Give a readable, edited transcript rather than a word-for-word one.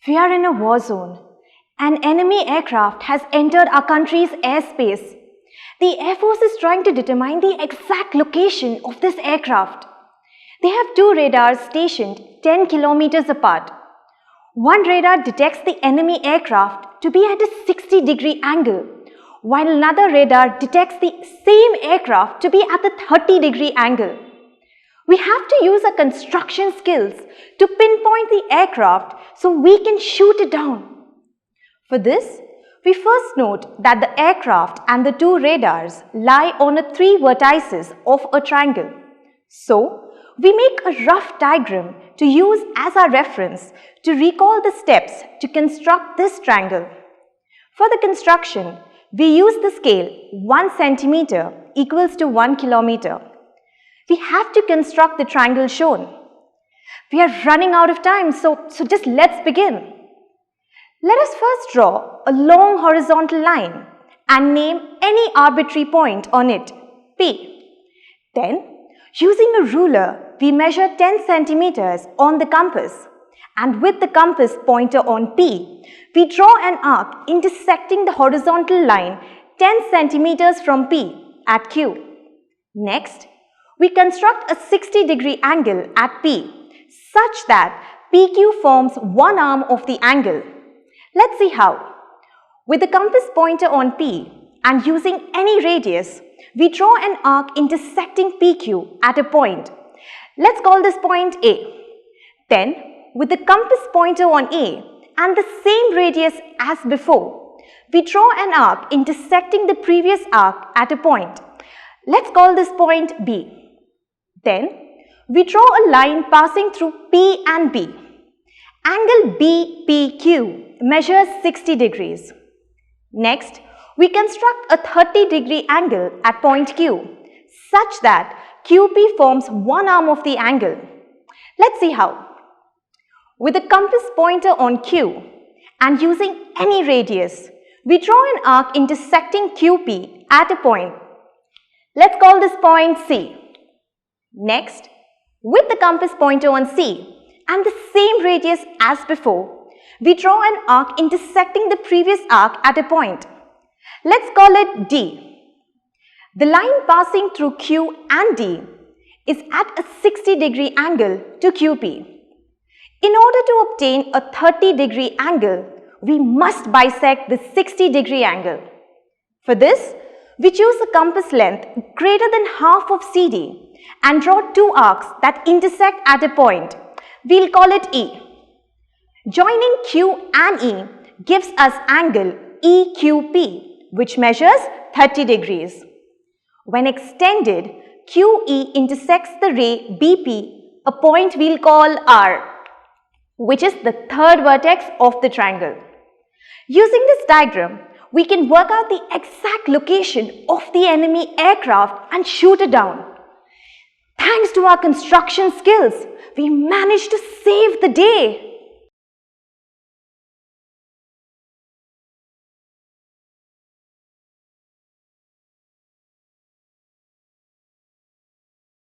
We are in a war zone. An enemy aircraft has entered our country's airspace. The Air Force is trying to determine the exact location of this aircraft. They have two radars stationed 10 kilometers apart. One radar detects the enemy aircraft to be at a 60-degree angle, while another radar detects the same aircraft to be at the 30-degree angle. We have to use our construction skills to pinpoint the aircraft so we can shoot it down. For this, we first note that the aircraft and the two radars lie on the three vertices of a triangle. So, we make a rough diagram to use as our reference to recall the steps to construct this triangle. For the construction, we use the scale 1 centimeter equals to 1 kilometer. We have to construct the triangle shown. We are running out of time, so just let's begin. Let us first draw a long horizontal line and name any arbitrary point on it, P. Then, using a ruler, we measure 10 centimeters on the compass, and with the compass pointer on P, we draw an arc intersecting the horizontal line 10 centimeters from P at Q. Next, we construct a 60-degree angle at P such that PQ forms one arm of the angle. Let's see how. With the compass pointer on P and using any radius, we draw an arc intersecting PQ at a point. Let's call this point A. Then, with the compass pointer on A and the same radius as before, we draw an arc intersecting the previous arc at a point. Let's call this point B. Then, we draw a line passing through P and B. Angle BPQ measures 60 degrees. Next, we construct a 30-degree angle at point Q, such that QP forms one arm of the angle. Let's see how. With the compass pointer on Q and using any radius, we draw an arc intersecting QP at a point. Let's call this point C. Next, with the compass pointer on C and the same radius as before, we draw an arc intersecting the previous arc at a point. Let's call it D. The line passing through Q and D is at a 60-degree angle to QP. In order to obtain a 30-degree angle, we must bisect the 60-degree angle. For this, we choose a compass length greater than half of CD and draw two arcs that intersect at a point. We'll call it E. Joining Q and E gives us angle EQP, which measures 30 degrees. When extended, QE intersects the ray BP, a point we'll call R, which is the third vertex of the triangle. Using this diagram, we can work out the exact location of the enemy aircraft and shoot it down. Thanks to our construction skills, we managed to save the day.